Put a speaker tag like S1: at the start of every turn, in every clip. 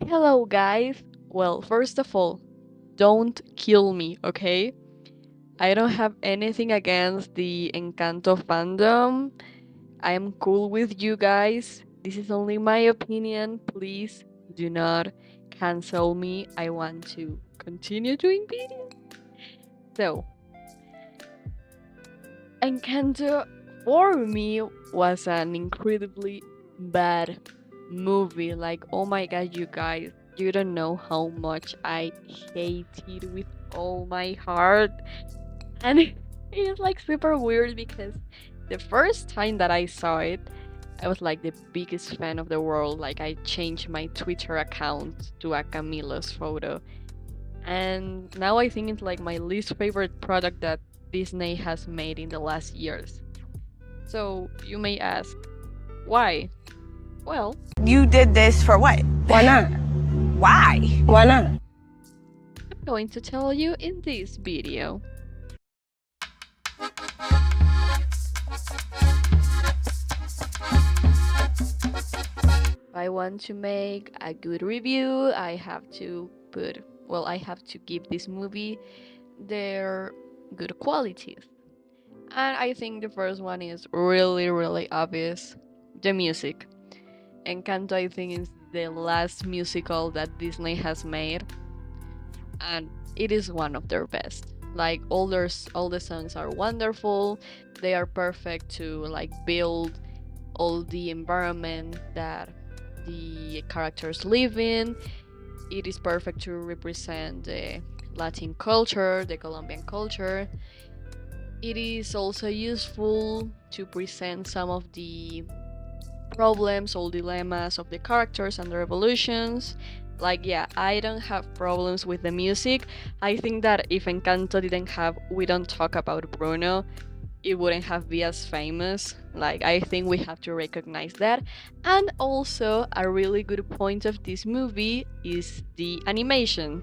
S1: Hello, guys. Well, first of all, don't kill me, okay? I don't have anything against the Encanto fandom. I am cool with you guys. This is only my opinion. Please do not cancel me. I want to continue doing videos. So, Encanto for me was an incredibly bad movie. Like, oh my god, you guys, you don't know how much I hate it with all my heart. And it is like super weird because the first time that I saw it, I was like the biggest fan of the world. Like, I changed my Twitter account to a Camilo's photo. And now I think it's like my least favorite product that Disney has made in the last years. So you may ask, why? Well,
S2: You did this for what?
S3: Why not?
S2: Why?
S3: Why not?
S1: I'm going to tell you in this video. If I want to make a good review, I have to give this movie their good qualities. And I think the first one is really, really obvious. The music. Encanto, I think, is the last musical that Disney has made, and it is one of their best. Like all the songs are wonderful. They are perfect to like build all the environment that the characters live in. It is perfect to represent the Latin culture, the Colombian culture. It is also useful to present some of the problems or dilemmas of the characters and their evolutions. Like, yeah, I don't have problems with the music. I think that if Encanto didn't have We Don't Talk About Bruno, it wouldn't have been as famous. Like, I think we have to recognize that. And also, a really good point of this movie is the animation.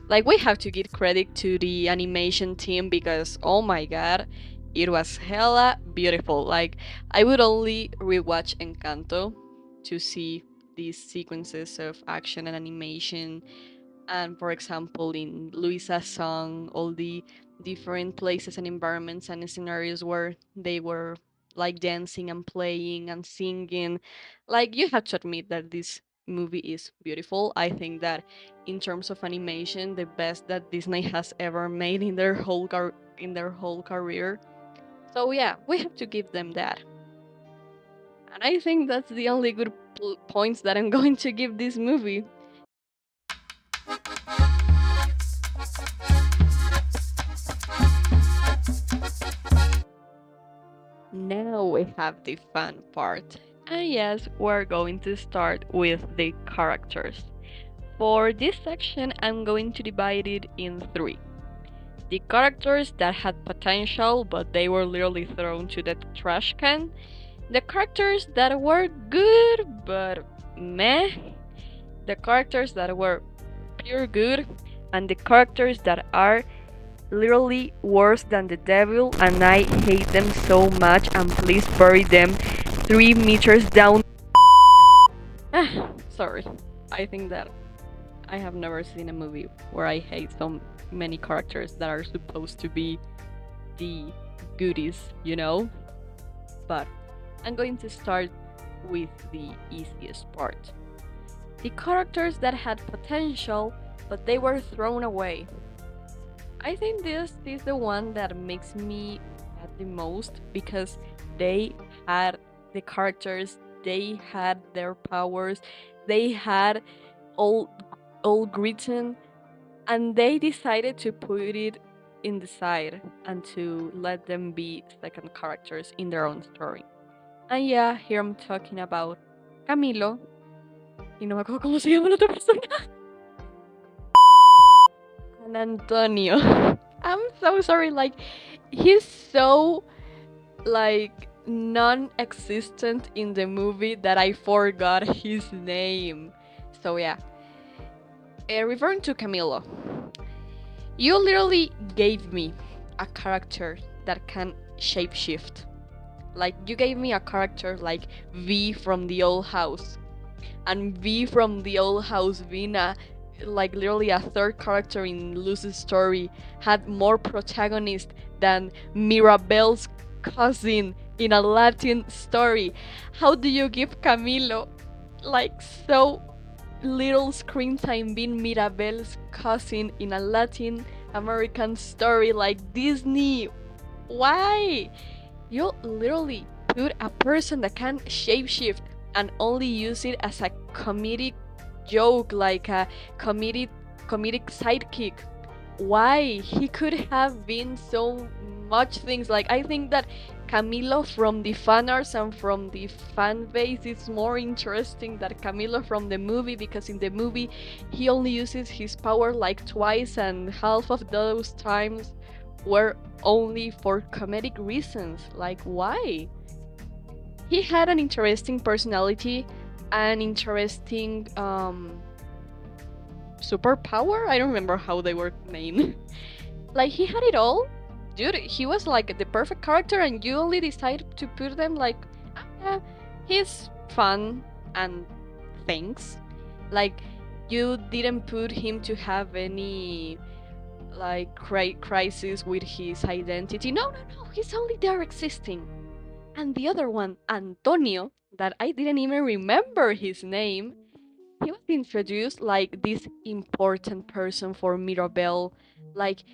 S1: Like, we have to give credit to the animation team because, oh my god, it was hella beautiful. Like, I would only rewatch Encanto to see these sequences of action and animation. And for example, in Luisa's song, all the different places and environments and scenarios where they were like dancing and playing and singing. Like, you have to admit that this movie is beautiful. I think that in terms of animation, the best that Disney has ever made in their whole career. So yeah, we have to give them that. And I think that's the only good points that I'm going to give this movie. Now we have the fun part. And yes, we're going to start with the characters. For this section, I'm going to divide it in three. The characters that had potential, but they were literally thrown to the trash can. The characters that were good, but meh. The characters that were pure good. And the characters that are literally worse than the devil, and I hate them so much, and please bury them 3 meters down. Sorry. I think that I have never seen a movie where I hate so many characters that are supposed to be the goodies, you know? But I'm going to start with the easiest part. The characters that had potential, but they were thrown away. I think this is the one that makes me mad the most because they had the characters, they had their powers, they had all written, and they decided to put it in the side and to let them be second characters in their own story. And yeah, here I'm talking about Camilo. Y no me acuerdo cómo se llama la otra persona. And Antonio. I'm so sorry, like, he's so, like, non-existent in the movie that I forgot his name. So yeah. Referring to Camilo, you literally gave me a character that can shapeshift. Like, you gave me a character like V from the old house. and V from the old house, Vina, like literally a third character in Lucy's story, had more protagonist than Mirabel's cousin in a Latin story. How do you give Camilo like so little screen time being Mirabel's cousin in a Latin American story like Disney? Why? You literally put a person that can shapeshift and only use it as a comedic joke, like a comedic sidekick. Why? He could have been so much things. Like I think that Camilo from the fan arts and from the fan base is more interesting than Camilo from the movie, because in the movie he only uses his power like twice, and half of those times were only for comedic reasons. Like why? He had an interesting personality, an interesting superpower. I don't remember how they were named. Like he had it all. Dude, he was like the perfect character, and you only decide to put them like, yeah, he's fun and things. Like you didn't put him to have any like crisis with his identity. No, no, no. He's only there existing. And the other one, Antonio, that I didn't even remember his name, he was introduced like this important person for Mirabel. Like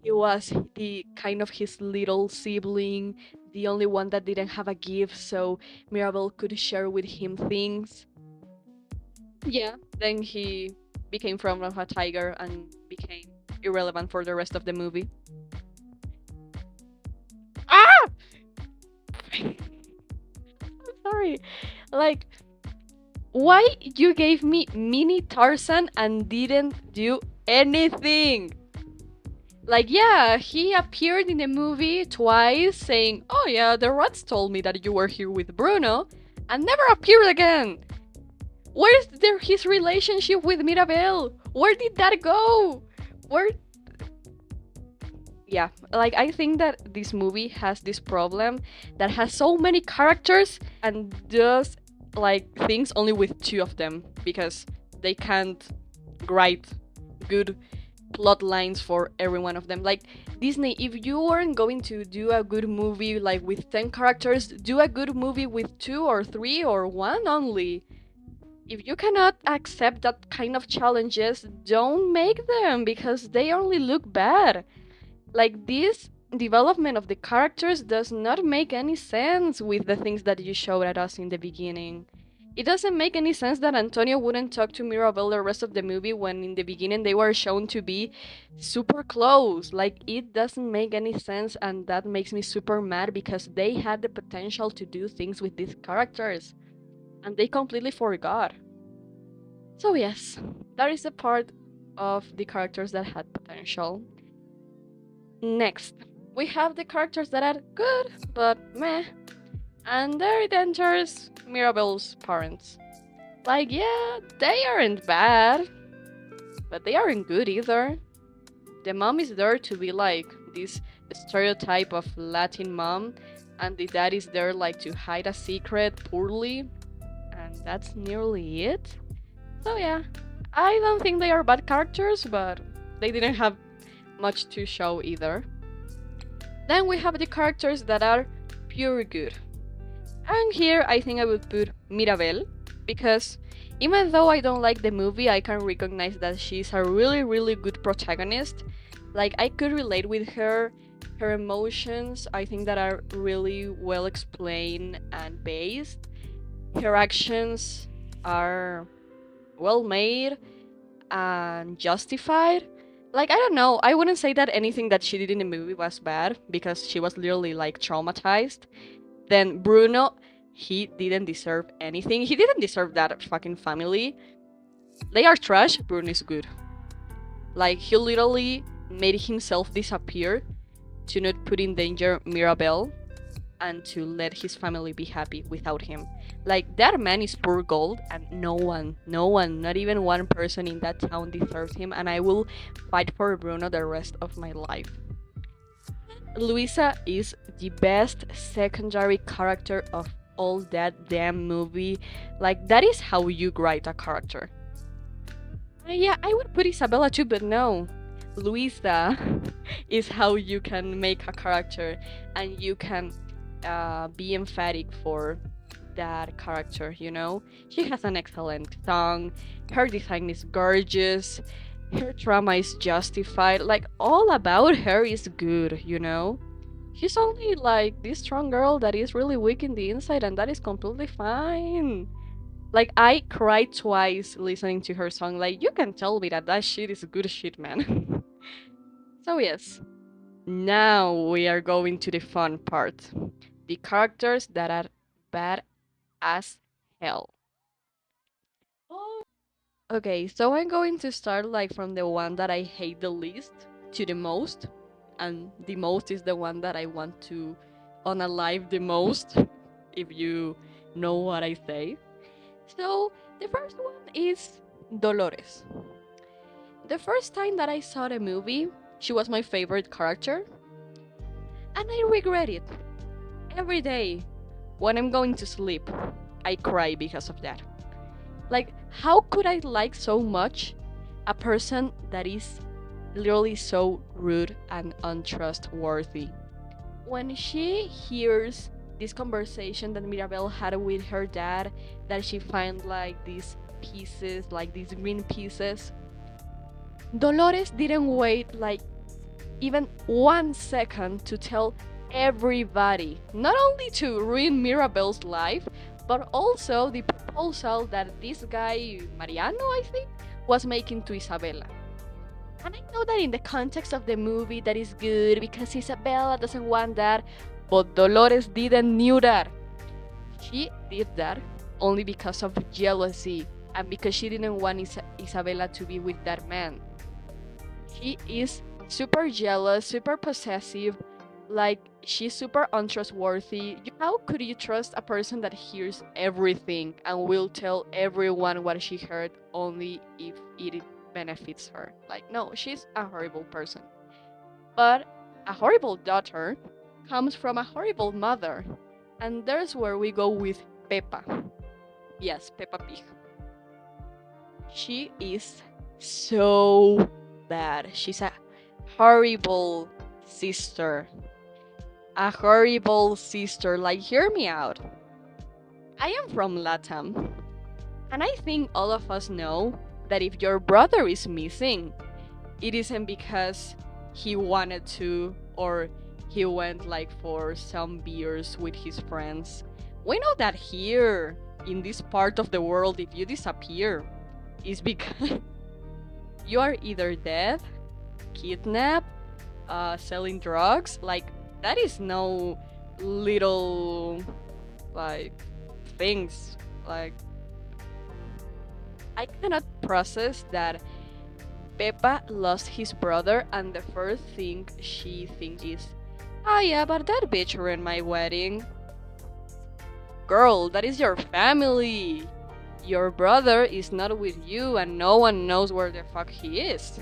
S1: he was the kind of his little sibling, the only one that didn't have a gift, so Mirabel could share with him things. Yeah, then he became from a tiger and became irrelevant for the rest of the movie. Ah! I'm sorry. Like, why you gave me mini Tarzan and didn't do anything? Like, yeah, he appeared in the movie twice saying, oh yeah, the rats told me that you were here with Bruno, and never appeared again. Where's his relationship with Mirabel? Where did that go? Where? Yeah, like I think that this movie has this problem that has so many characters and does like things only with two of them, because they can't write good plot lines for every one of them. Like Disney, if you weren't going to do a good movie like with 10 characters, do a good movie with 2 or 3 or 1 only. If you cannot accept that kind of challenges, don't make them, because they only look bad. Like this development of the characters does not make any sense with the things that you showed at us in the beginning. It doesn't make any sense that Antonio wouldn't talk to Mirabel the rest of the movie when in the beginning they were shown to be super close. Like it doesn't make any sense, and that makes me super mad because they had the potential to do things with these characters and they completely forgot. So yes, that is the part of the characters that had potential. Next, we have the characters that are good, but meh. And there it enters Mirabel's parents. Like, yeah, they aren't bad, but they aren't good either. The mom is there to be like this stereotype of Latin mom, and the dad is there like to hide a secret poorly, and that's nearly it. So yeah, I don't think they are bad characters, but they didn't have much to show either. Then we have the characters that are pure good. And here I think I would put Mirabel, because even though I don't like the movie, I can recognize that she's a really, really good protagonist. Like, I could relate with her. Her emotions, I think that are really well explained and based. Her actions are well made and justified. Like, I don't know, I wouldn't say that anything that she did in the movie was bad, because she was literally like traumatized. Then Bruno, he didn't deserve anything. He didn't deserve that fucking family. They are trash, Bruno is good. Like, he literally made himself disappear to not put in danger Mirabel and to let his family be happy without him. Like, that man is pure gold, and no one, not even one person in that town deserves him, and I will fight for Bruno the rest of my life. Luisa is the best secondary character of all that damn movie. Like, that is how you write a character. Yeah, I would put Isabella too, but no. Luisa is how you can make a character and you can be emphatic for that character, you know? She has an excellent song, her design is gorgeous, her trauma is justified, like, all about her is good, you know? She's only like this strong girl that is really weak in the inside, and that is completely fine. Like, I cried twice listening to her song. Like, you can tell me that that shit is good shit, man. So, yes. Now we are going to the fun part. The characters that are bad as hell. Okay, so I'm going to start like from the one that I hate the least to the most. And the most is the one that I want to unalive the most, if you know what I say. So, the first one is Dolores. The first time that I saw the movie, she was my favorite character, and I regret it. Every day, when I'm going to sleep, I cry because of that. Like, how could I like so much a person that is literally so rude and untrustworthy? When she hears this conversation that Mirabel had with her dad, that she find like these pieces, like these green pieces, Dolores didn't wait like even 1 second to tell everybody, not only to ruin Mirabel's life, but also the proposal that this guy, Mariano, I think, was making to Isabella. And I know that in the context of the movie that is good because Isabella doesn't want that, but Dolores didn't knew that. She did that only because of jealousy and because she didn't want Isabella to be with that man. She is super jealous, super possessive, like she's super untrustworthy. How could you trust a person that hears everything and will tell everyone what she heard only if it benefits her? Like, no, she's a horrible person. But a horrible daughter comes from a horrible mother. And there's where we go with Peppa. Yes, Peppa Pig. She is so bad. She's a horrible sister. A horrible sister. Like, hear me out. I am from Latam. And I think all of us know that if your brother is missing, it isn't because he wanted to or he went like for some beers with his friends. We know that here, in this part of the world, if you disappear, is because you are either dead, kidnapped, selling drugs. Like, that is no little, like, things. Like, I cannot process that Peppa lost his brother, and the first thing she thinks is, "Ah, yeah, but that bitch ruined my wedding." Girl, that is your family. Your brother is not with you, and no one knows where the fuck he is.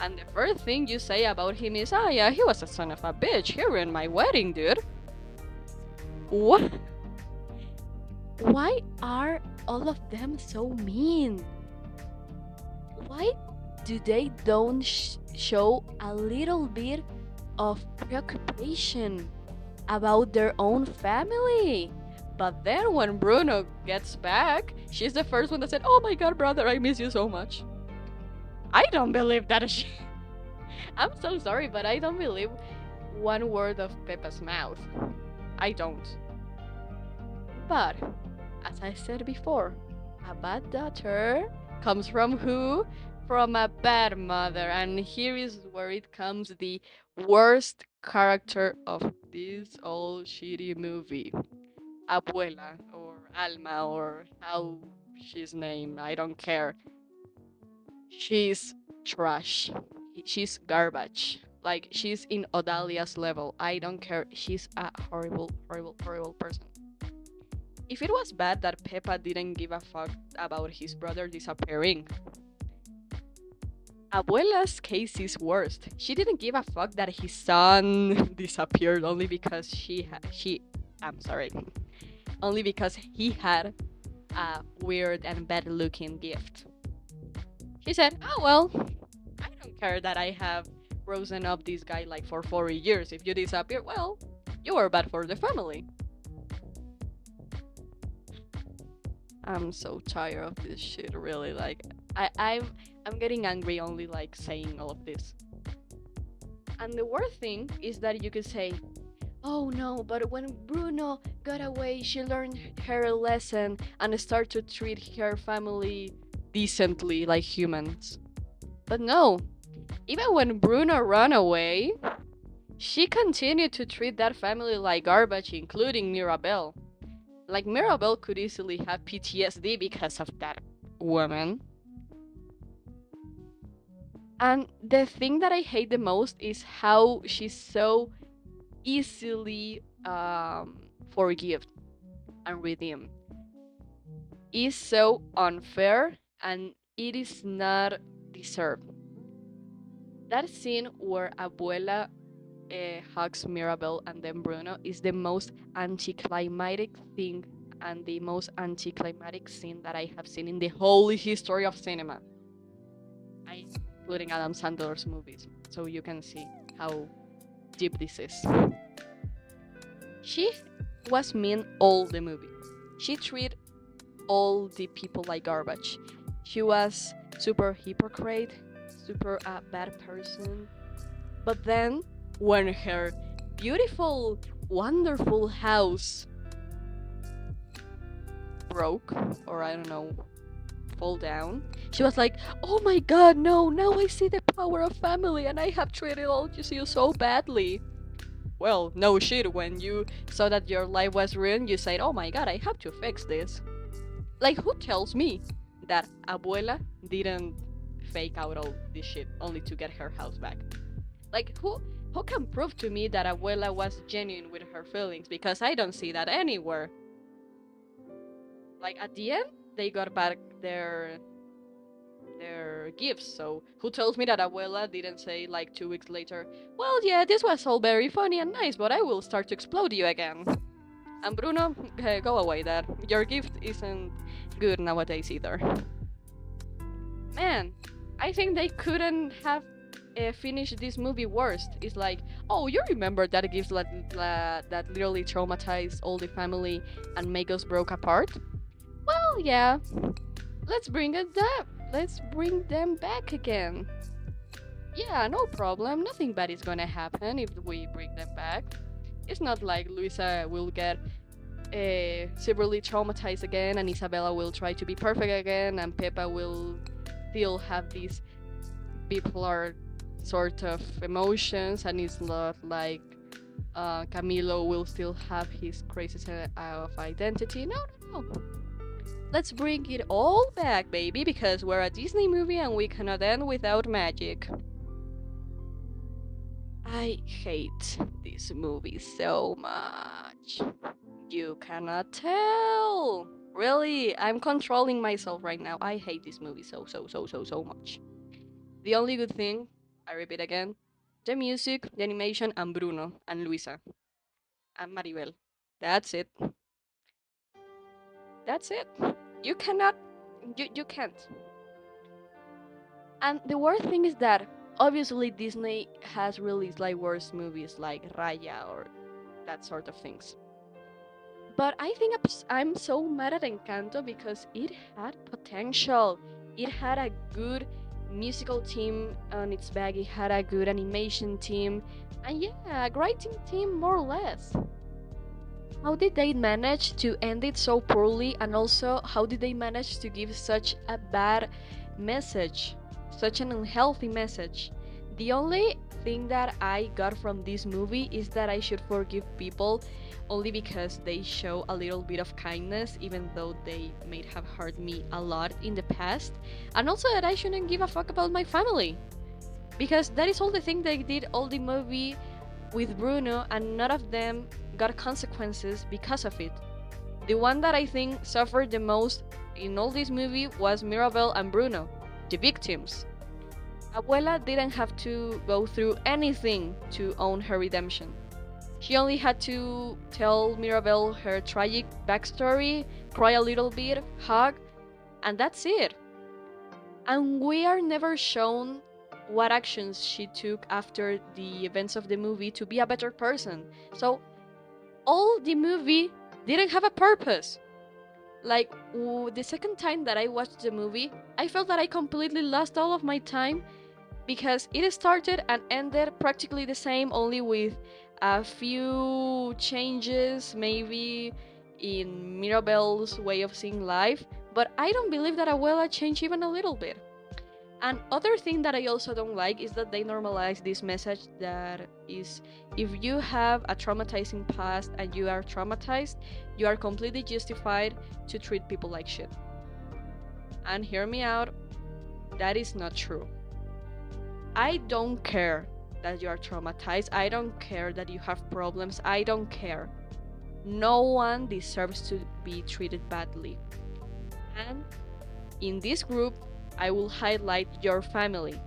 S1: And the first thing you say about him is, "Ah, yeah, he was a son of a bitch. He ruined my wedding, dude." What? Why are all of them so mean? Why do they don't show a little bit of preoccupation about their own family? But then when Bruno gets back, she's the first one that said, "Oh my god, brother, I miss you so much." I don't believe that shit. I'm so sorry, but I don't believe one word of Peppa's mouth. I don't. But, as I said before, a bad daughter comes from who? From a bad mother. And here is where it comes the worst character of this old shitty movie. Abuela, or Alma, or how she's named, I don't care. She's trash. She's garbage. Like, she's in Odalia's level. I don't care. She's a horrible, horrible, horrible person. If it was bad that Peppa didn't give a fuck about his brother disappearing, Abuela's case is worse. She didn't give a fuck that his son disappeared only because I'm sorry. only because he had a weird and bad looking gift. He said, oh well, I don't care that I have risen up this guy like for 40 years. If you disappear, well, you are bad for the family. I'm so tired of this shit, really. Like, I'm getting angry only like saying all of this. And the worst thing is that you could say, oh no, but when Bruno got away, she learned her lesson and started to treat her family decently like humans. But no, even when Bruno ran away, she continued to treat that family like garbage, including Mirabelle. Like, Mirabelle could easily have PTSD because of that woman. And the thing that I hate the most is how she's so easily forgive and redeem. It's so unfair and it is not deserved. That scene where Abuela hugs Mirabelle and then Bruno is the most anticlimactic thing and the most anticlimactic scene that I have seen in the whole history of cinema. Including Adam Sandler's movies, so you can see how deep this is. She was mean all the movie. She treated all the people like garbage. She was super hypocrite, super bad person. But then, when her beautiful, wonderful house broke, or I don't know, fall down, she was like, oh my god, no, now I see the power of family and I have treated all you so badly. Well, no shit, when you saw that your life was ruined, you said, oh my god, I have to fix this. Like, who tells me that Abuela didn't fake out all this shit only to get her house back? Like, who can prove to me that Abuela was genuine with her feelings? Because I don't see that anywhere. Like, at the end, they got back their gifts, so who tells me that Abuela didn't say like 2 weeks later, well, yeah, this was all very funny and nice, but I will start to explode you again. And Bruno, go away, Dad. Your gift isn't good nowadays either. Man, I think they couldn't have finished this movie worse. It's like, oh, you remember that gift that literally traumatized all the family and make us broke apart? Well, yeah. Let's bring them back again. Yeah, no problem. Nothing bad is gonna happen if we bring them back. It's not like Luisa will get severely traumatized again and Isabella will try to be perfect again and Peppa will still have these bipolar sort of emotions and it's not like Camilo will still have his crazy sense of identity. No. Let's bring it all back, baby, because we're a Disney movie and we cannot end without magic. I hate this movie so much. You cannot tell. Really, I'm controlling myself right now. I hate this movie so much. The only good thing, I repeat again, the music, the animation, and Bruno, and Luisa, and Maribel. That's it. That's it. You cannot. You can't. And the worst thing is that obviously Disney has released like worse movies like Raya or that sort of things. But I think I'm so mad at Encanto because it had potential. It had a good musical team on its back. It had a good animation team. And yeah, a writing team more or less. How did they manage to end it so poorly, and also how did they manage to give such a bad message, such an unhealthy message? The only thing that I got from this movie is that I should forgive people only because they show a little bit of kindness, even though they may have hurt me a lot in the past, and also that I shouldn't give a fuck about my family, because that is all the thing they did all the movie with Bruno, and none of them got consequences because of it. The one that I think suffered the most in all this movie was Mirabel and Bruno, the victims. Abuela didn't have to go through anything to own her redemption. She only had to tell Mirabel her tragic backstory, cry a little bit, hug, and that's it. And we are never shown what actions she took after the events of the movie to be a better person. So all the movie didn't have a purpose. Like the second time that I watched the movie, I felt that I completely lost all of my time because it started and ended practically the same, only with a few changes, maybe in Mirabel's way of seeing life. But I don't believe that Abuela changed even a little bit. And other thing that I also don't like is that they normalize this message that is, if you have a traumatizing past and you are traumatized, you are completely justified to treat people like shit. And hear me out, that is not true. I don't care that you are traumatized. I don't care that you have problems. I don't care. No one deserves to be treated badly. And in this group, I will highlight your family.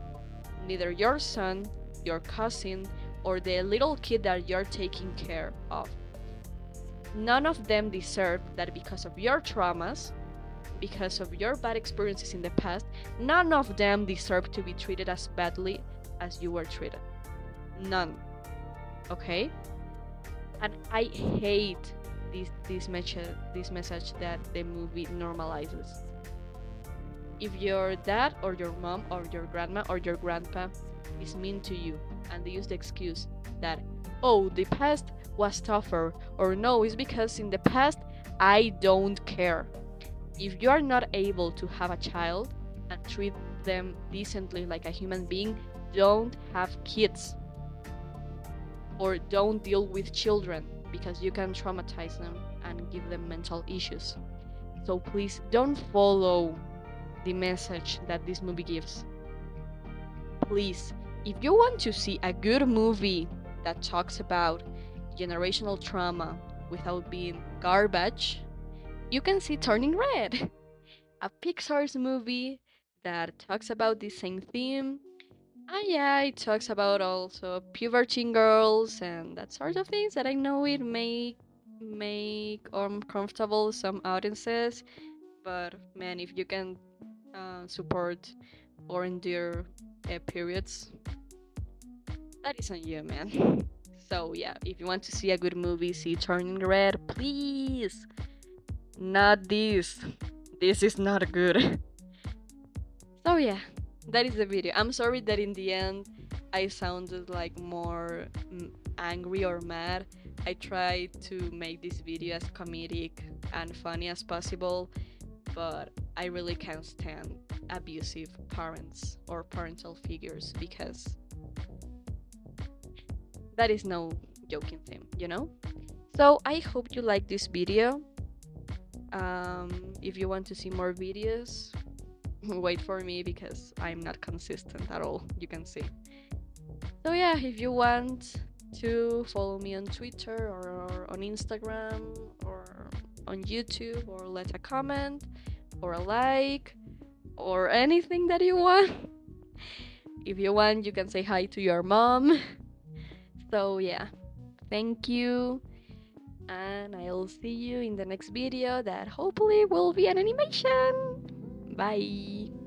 S1: Neither your son, your cousin, or the little kid that you're taking care of. None of them deserve that because of your traumas, because of your bad experiences in the past, none of them deserve to be treated as badly as you were treated. None. Okay? And I hate this message that the movie normalizes. If your dad or your mom or your grandma or your grandpa is mean to you and they use the excuse that, oh, the past was tougher, or no, it's because in the past I don't care. If you are not able to have a child and treat them decently like a human being, don't have kids. Or don't deal with children because you can traumatize them and give them mental issues. So please don't follow the message that this movie gives. Please, if you want to see a good movie that talks about generational trauma without being garbage, you can see Turning Red, a Pixar's movie that talks about the same theme. And yeah, it talks about also puberty girls and that sort of things that I know it may make uncomfortable some audiences. But man, if you can support or endure periods, that is on you, man. So yeah, if you want to see a good movie, see Turning Red, please. Not this. This is not good. So yeah, that is the video. I'm sorry that in the end I sounded like more angry or mad. I tried to make this video as comedic and funny as possible, but I really can't stand abusive parents or parental figures because that is no joking thing, you know? So I hope you like this video. If you want to see more videos, wait for me because I'm not consistent at all, you can see. So yeah, if you want to follow me on Twitter or on Instagram or on YouTube, or let a comment or a like or anything that you want. If you want, you can say hi to your mom. So yeah, thank you, and I'll see you in the next video that hopefully will be an animation. Bye.